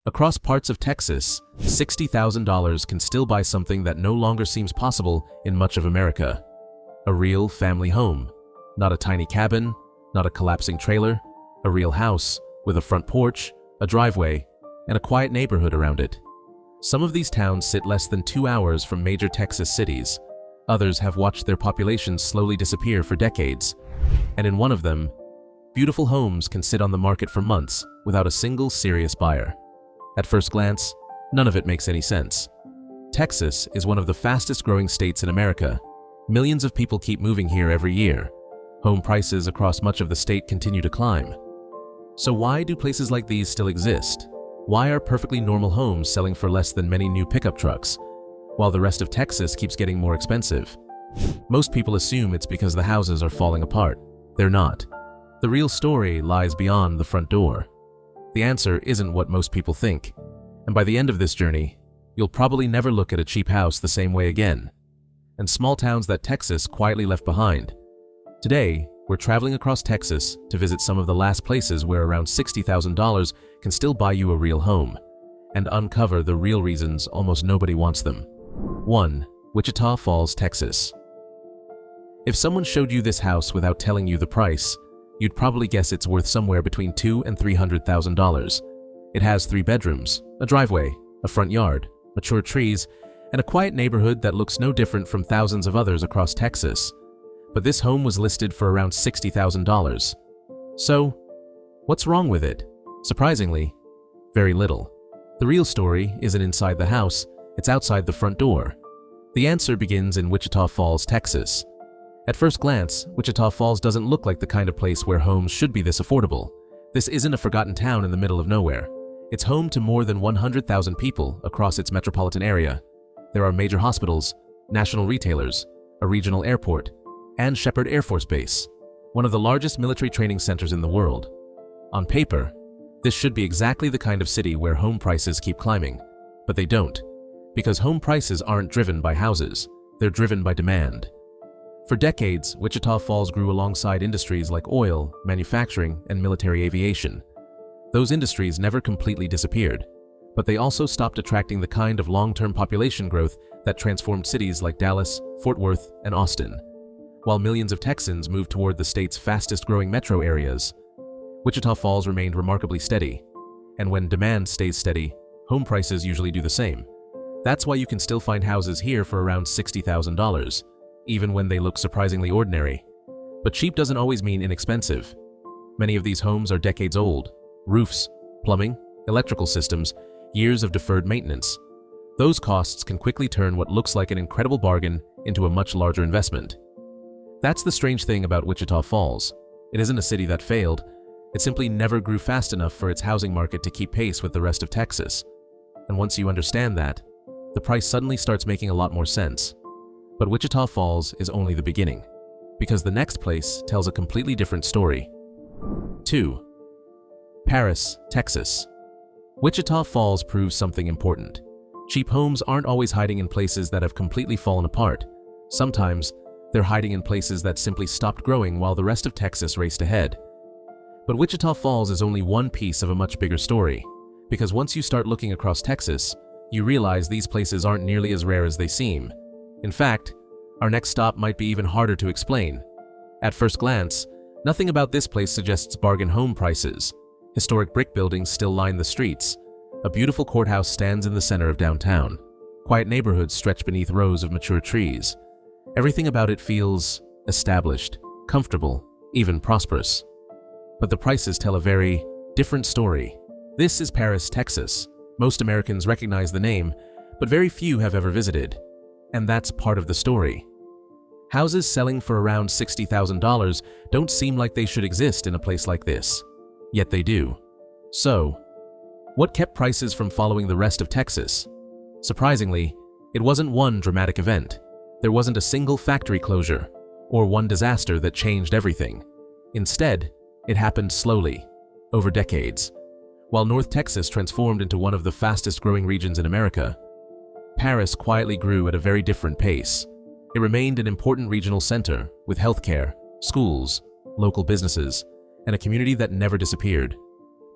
Across parts of Texas, $60,000 can still buy something that no longer seems possible in much of America. A real family home. Not a tiny cabin, not a collapsing trailer, a real house with a front porch, a driveway, and a quiet neighborhood around it. Some of these towns sit less than 2 hours from major Texas cities. Others have watched their populations slowly disappear for decades. And in one of them, beautiful homes can sit on the market for months without a single serious buyer. At first glance, none of it makes any sense. Texas is one of the fastest growing states in America. Millions of people keep moving here every year. Home prices across much of the state continue to climb. So why do places like these still exist? Why are perfectly normal homes selling for less than many new pickup trucks, while the rest of Texas keeps getting more expensive? Most people assume it's because the houses are falling apart. They're not. The real story lies beyond the front door. The answer isn't what most people think, and by the end of this journey, you'll probably never look at a cheap house the same way again. And small towns that Texas quietly left behind. Today, we're traveling across Texas to visit some of the last places where around $60,000 can still buy you a real home, and uncover the real reasons almost nobody wants them. 1. Wichita Falls, Texas. If someone showed you this house without telling you the price, you'd probably guess it's worth somewhere between $200,000 and $300,000. It has 3 bedrooms, a driveway, a front yard, mature trees, and a quiet neighborhood that looks no different from thousands of others across Texas. But this home was listed for around $60,000. So, what's wrong with it? Surprisingly, very little. The real story isn't inside the house, it's outside the front door. The answer begins in Wichita Falls, Texas. At first glance, Wichita Falls doesn't look like the kind of place where homes should be this affordable. This isn't a forgotten town in the middle of nowhere. It's home to more than 100,000 people across its metropolitan area. There are major hospitals, national retailers, a regional airport, and Shepherd Air Force Base, one of the largest military training centers in the world. On paper, this should be exactly the kind of city where home prices keep climbing, but they don't, because home prices aren't driven by houses, they're driven by demand. For decades, Wichita Falls grew alongside industries like oil, manufacturing, and military aviation. Those industries never completely disappeared, but they also stopped attracting the kind of long-term population growth that transformed cities like Dallas, Fort Worth, and Austin. While millions of Texans moved toward the state's fastest-growing metro areas, Wichita Falls remained remarkably steady. And when demand stays steady, home prices usually do the same. That's why you can still find houses here for around $60,000. Even when they look surprisingly ordinary. But cheap doesn't always mean inexpensive. Many of these homes are decades old. Roofs, plumbing, electrical systems, years of deferred maintenance. Those costs can quickly turn what looks like an incredible bargain into a much larger investment. That's the strange thing about Wichita Falls. It isn't a city that failed. It simply never grew fast enough for its housing market to keep pace with the rest of Texas. And once you understand that, the price suddenly starts making a lot more sense. But Wichita Falls is only the beginning, because the next place tells a completely different story. 2. Paris, Texas. Wichita Falls proves something important. Cheap homes aren't always hiding in places that have completely fallen apart. Sometimes, they're hiding in places that simply stopped growing while the rest of Texas raced ahead. But Wichita Falls is only one piece of a much bigger story, because once you start looking across Texas, you realize these places aren't nearly as rare as they seem. In fact, our next stop might be even harder to explain. At first glance, nothing about this place suggests bargain home prices. Historic brick buildings still line the streets. A beautiful courthouse stands in the center of downtown. Quiet neighborhoods stretch beneath rows of mature trees. Everything about it feels established, comfortable, even prosperous. But the prices tell a very different story. This is Paris, Texas. Most Americans recognize the name, but very few have ever visited. And that's part of the story. Houses selling for around $60,000 don't seem like they should exist in a place like this. Yet they do. So, what kept prices from following the rest of Texas? Surprisingly, it wasn't one dramatic event. There wasn't a single factory closure, or one disaster that changed everything. Instead, it happened slowly, over decades. While North Texas transformed into one of the fastest-growing regions in America, Paris quietly grew at a very different pace. It remained an important regional center with healthcare, schools, local businesses, and a community that never disappeared.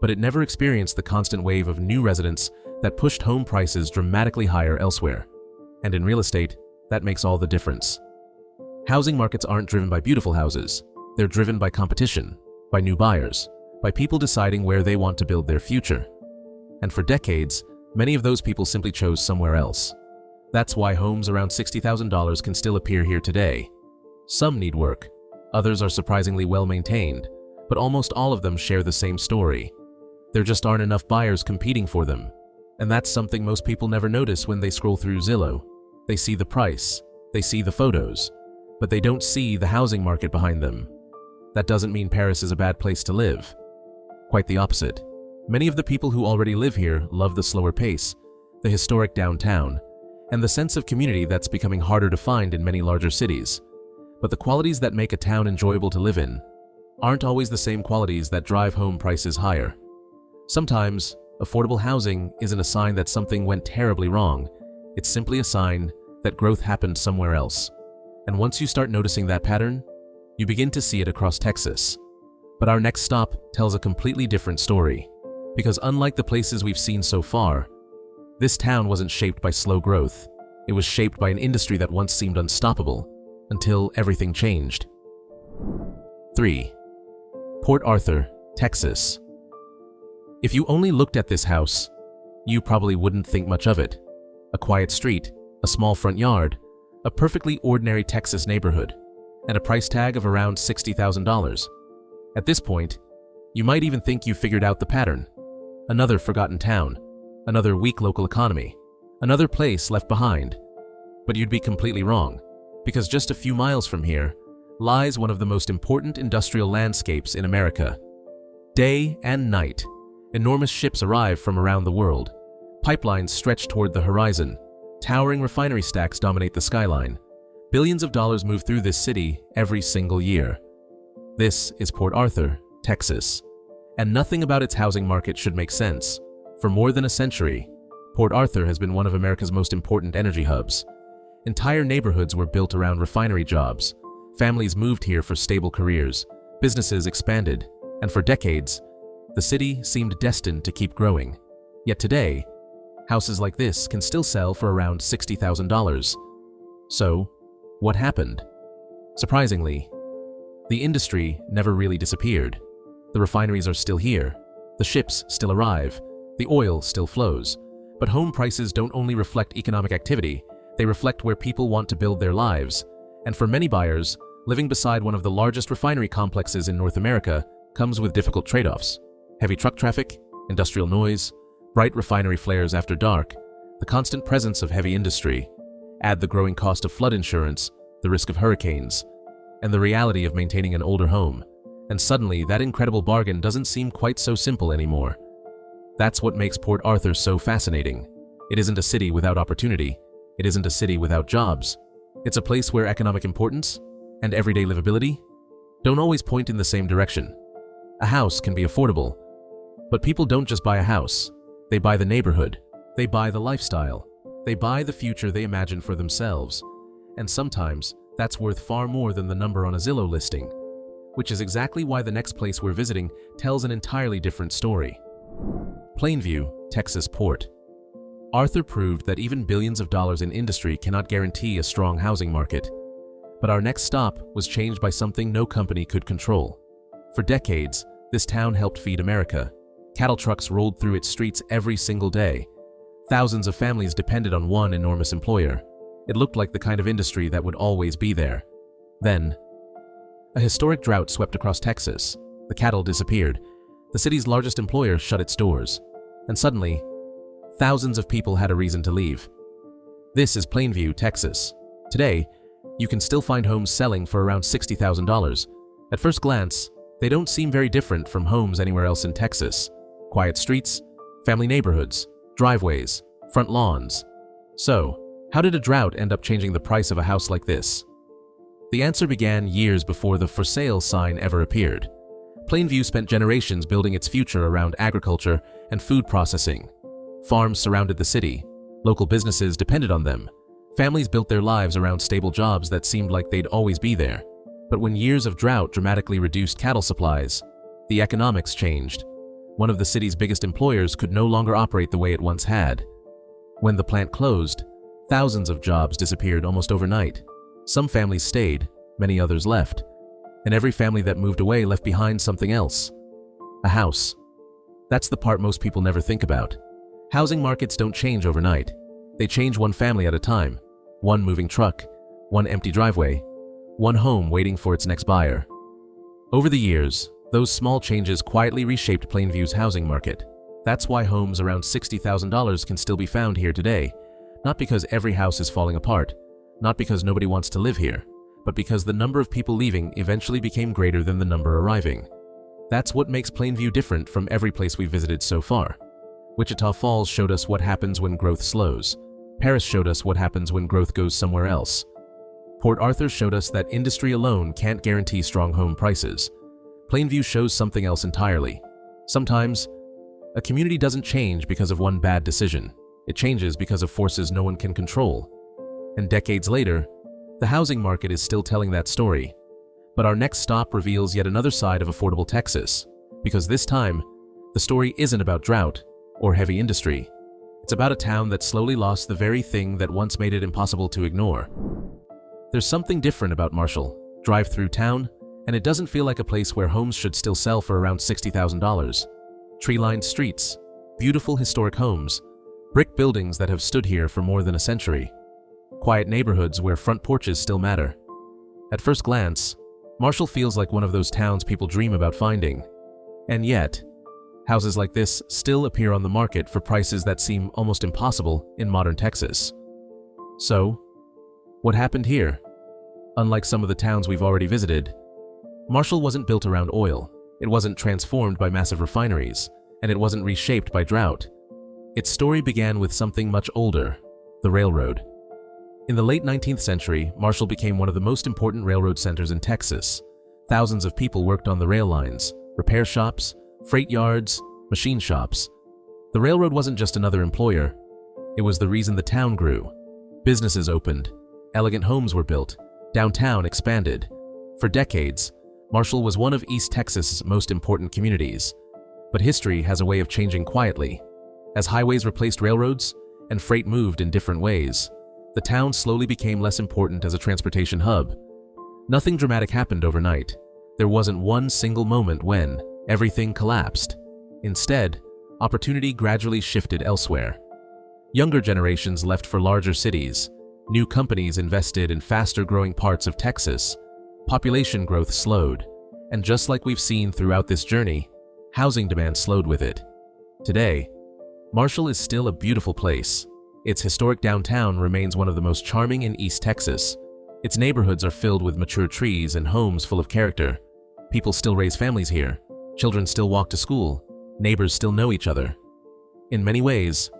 but it never experienced the constant wave of new residents that pushed home prices dramatically higher elsewhere. And in real estate, that makes all the difference. Housing markets aren't driven by beautiful houses. They're driven by competition, by new buyers, by people deciding where they want to build their future. And for decades, many of those people simply chose somewhere else. That's why homes around $60,000 can still appear here today. Some need work, others are surprisingly well maintained, but almost all of them share the same story. There just aren't enough buyers competing for them. And that's something most people never notice when they scroll through Zillow. They see the price, they see the photos, but they don't see the housing market behind them. That doesn't mean Paris is a bad place to live. Quite the opposite. Many of the people who already live here love the slower pace, the historic downtown, and the sense of community that's becoming harder to find in many larger cities. But the qualities that make a town enjoyable to live in aren't always the same qualities that drive home prices higher. Sometimes, affordable housing isn't a sign that something went terribly wrong. It's simply a sign that growth happened somewhere else. And once you start noticing that pattern, you begin to see it across Texas. But our next stop tells a completely different story. Because unlike the places we've seen so far, this town wasn't shaped by slow growth. It was shaped by an industry that once seemed unstoppable, until everything changed. 3. Port Arthur, Texas. If you only looked at this house, you probably wouldn't think much of it. A quiet street, a small front yard, a perfectly ordinary Texas neighborhood, and a price tag of around $60,000. At this point, you might even think you figured out the pattern. Another forgotten town, another weak local economy, another place left behind. But you'd be completely wrong, because just a few miles from here lies one of the most important industrial landscapes in America. Day and night, enormous ships arrive from around the world. Pipelines stretch toward the horizon. Towering refinery stacks dominate the skyline. Billions of dollars move through this city every single year. This is Port Arthur, Texas. And nothing about its housing market should make sense. For more than a century, Port Arthur has been one of America's most important energy hubs. Entire neighborhoods were built around refinery jobs. Families moved here for stable careers. Businesses expanded. And for decades, the city seemed destined to keep growing. Yet today, houses like this can still sell for around $60,000. So, what happened? Surprisingly, the industry never really disappeared. The refineries are still here, the ships still arrive, the oil still flows. But home prices don't only reflect economic activity, they reflect where people want to build their lives. And for many buyers, living beside one of the largest refinery complexes in North America comes with difficult trade-offs. Heavy truck traffic, industrial noise, bright refinery flares after dark, the constant presence of heavy industry. Add the growing cost of flood insurance, the risk of hurricanes, and the reality of maintaining an older home. And suddenly, that incredible bargain doesn't seem quite so simple anymore. That's what makes Port Arthur so fascinating. It isn't a city without opportunity. It isn't a city without jobs. It's a place where economic importance and everyday livability don't always point in the same direction. A house can be affordable, but people don't just buy a house. They buy the neighborhood. They buy the lifestyle. They buy the future they imagine for themselves. And sometimes, that's worth far more than the number on a Zillow listing. Which is exactly why the next place we're visiting tells an entirely different story. Plainview, Texas Port. Arthur proved that even billions of dollars in industry cannot guarantee a strong housing market. But our next stop was changed by something no company could control. For decades, this town helped feed America. Cattle trucks rolled through its streets every single day. Thousands of families depended on one enormous employer. It looked like the kind of industry that would always be there. Then, a historic drought swept across Texas. The cattle disappeared. The city's largest employer shut its doors. And suddenly, thousands of people had a reason to leave. This is Plainview, Texas. Today, you can still find homes selling for around $60,000. At first glance, they don't seem very different from homes anywhere else in Texas. Quiet streets, family neighborhoods, driveways, front lawns. So, how did a drought end up changing the price of a house like this? The answer began years before the for sale sign ever appeared. Plainview spent generations building its future around agriculture and food processing. Farms surrounded the city. Local businesses depended on them. Families built their lives around stable jobs that seemed like they'd always be there. But when years of drought dramatically reduced cattle supplies, the economics changed. one of the city's biggest employers, could no longer operate the way it once had. When the plant closed, thousands of jobs disappeared almost overnight. Some families stayed, many others left, and every family that moved away left behind something else: a house. That's the part most people never think about. Housing markets don't change overnight. They change one family at a time. One moving truck, one empty driveway, one home waiting for its next buyer. Over the years, those small changes quietly reshaped Plainview's housing market. That's why homes around $60,000 can still be found here today. Not because every house is falling apart, not because nobody wants to live here, but because the number of people leaving eventually became greater than the number arriving. That's what makes Plainview different from every place we've visited so far. Wichita Falls showed us what happens when growth slows. Paris showed us what happens when growth goes somewhere else. Port Arthur showed us that industry alone can't guarantee strong home prices. Plainview shows something else entirely. Sometimes, a community doesn't change because of one bad decision. It changes because of forces no one can control. And decades later, the housing market is still telling that story. But our next stop reveals yet another side of affordable Texas, because this time, the story isn't about drought or heavy industry. It's about a town that slowly lost the very thing that once made it impossible to ignore. There's something different about Marshall. Drive through town, and it doesn't feel like a place where homes should still sell for around $60,000. Tree-lined streets, beautiful historic homes, brick buildings that have stood here for more than a century, quiet neighborhoods where front porches still matter. At first glance, Marshall feels like one of those towns people dream about finding. And yet, houses like this still appear on the market for prices that seem almost impossible in modern Texas. So, what happened here? Unlike some of the towns we've already visited, Marshall wasn't built around oil, it wasn't transformed by massive refineries, and it wasn't reshaped by drought. Its story began with something much older: the railroad. In the late 19th century, Marshall became one of the most important railroad centers in Texas. Thousands of people worked on the rail lines, repair shops, freight yards, machine shops. The railroad wasn't just another employer. It was the reason the town grew. Businesses opened, elegant homes were built, downtown expanded. For decades, Marshall was one of East Texas's most important communities. But history has a way of changing quietly. As highways replaced railroads and freight moved in different ways, the town slowly became less important as a transportation hub. Nothing dramatic happened overnight. There wasn't one single moment when everything collapsed. Instead, opportunity gradually shifted elsewhere. Younger generations left for larger cities. New companies invested in faster-growing parts of Texas. Population growth slowed. And just like we've seen throughout this journey, housing demand slowed with it. Today, Marshall is still a beautiful place. Its historic downtown remains one of the most charming in East Texas. Its neighborhoods are filled with mature trees and homes full of character. People still raise families here. Children still walk to school. Neighbors still know each other. In many ways,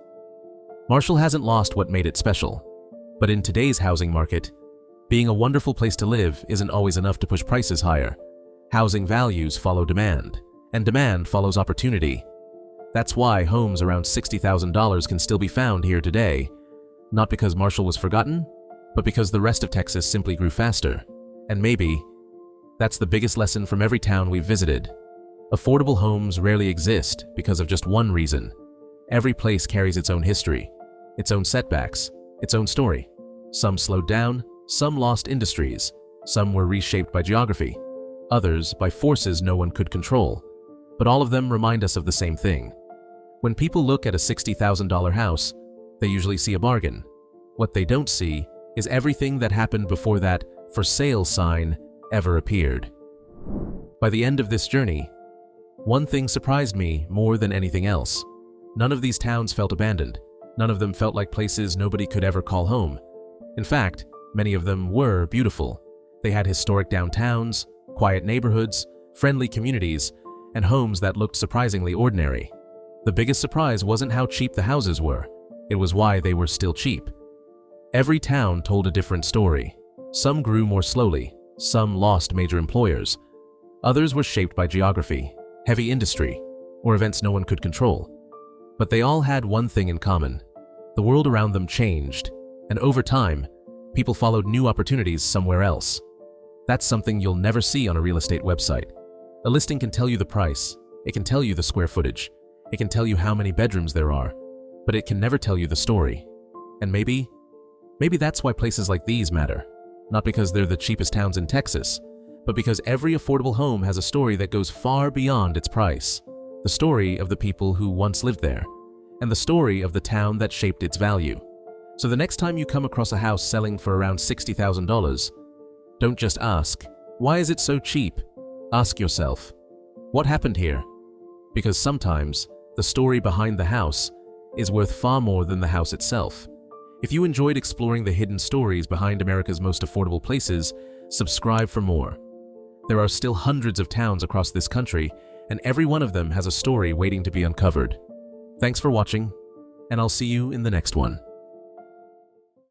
Marshall hasn't lost what made it special. But in today's housing market, being a wonderful place to live isn't always enough to push prices higher. Housing values follow demand, and demand follows opportunity. That's why homes around $60,000 can still be found here today, not because Marshall was forgotten, but because the rest of Texas simply grew faster. And maybe that's the biggest lesson from every town we've visited. Affordable homes rarely exist because of just one reason. Every place carries its own history, its own setbacks, its own story. Some slowed down, some lost industries, some were reshaped by geography, others by forces no one could control. But all of them remind us of the same thing. When people look at a $60,000 house, they usually see a bargain. What they don't see is everything that happened before that "for sale" sign ever appeared. By the end of this journey, one thing surprised me more than anything else. None of these towns felt abandoned. None of them felt like places nobody could ever call home. In fact, many of them were beautiful. They had historic downtowns, quiet neighborhoods, friendly communities, and homes that looked surprisingly ordinary. The biggest surprise wasn't how cheap the houses were. It was why they were still cheap. Every town told a different story. Some grew more slowly. Some lost major employers. Others were shaped by geography, heavy industry, or events no one could control. But they all had one thing in common. The world around them changed, and over time, people followed new opportunities somewhere else. That's something you'll never see on a real estate website. A listing can tell you the price, It can tell you the square footage. It can tell you how many bedrooms there are, but it can never tell you the story. And maybe that's why places like these matter. Not because they're the cheapest towns in Texas, but because every affordable home has a story that goes far beyond its price. The story of the people who once lived there, and the story of the town that shaped its value. So the next time you come across a house selling for around $60,000, don't just ask, "Why is it so cheap?" Ask yourself, "What happened here?" Because sometimes the story behind the house is worth far more than the house itself. If you enjoyed exploring the hidden stories behind America's most affordable places, subscribe for more. There are still hundreds of towns across this country, and every one of them has a story waiting to be uncovered. Thanks for watching, and I'll see you in the next one.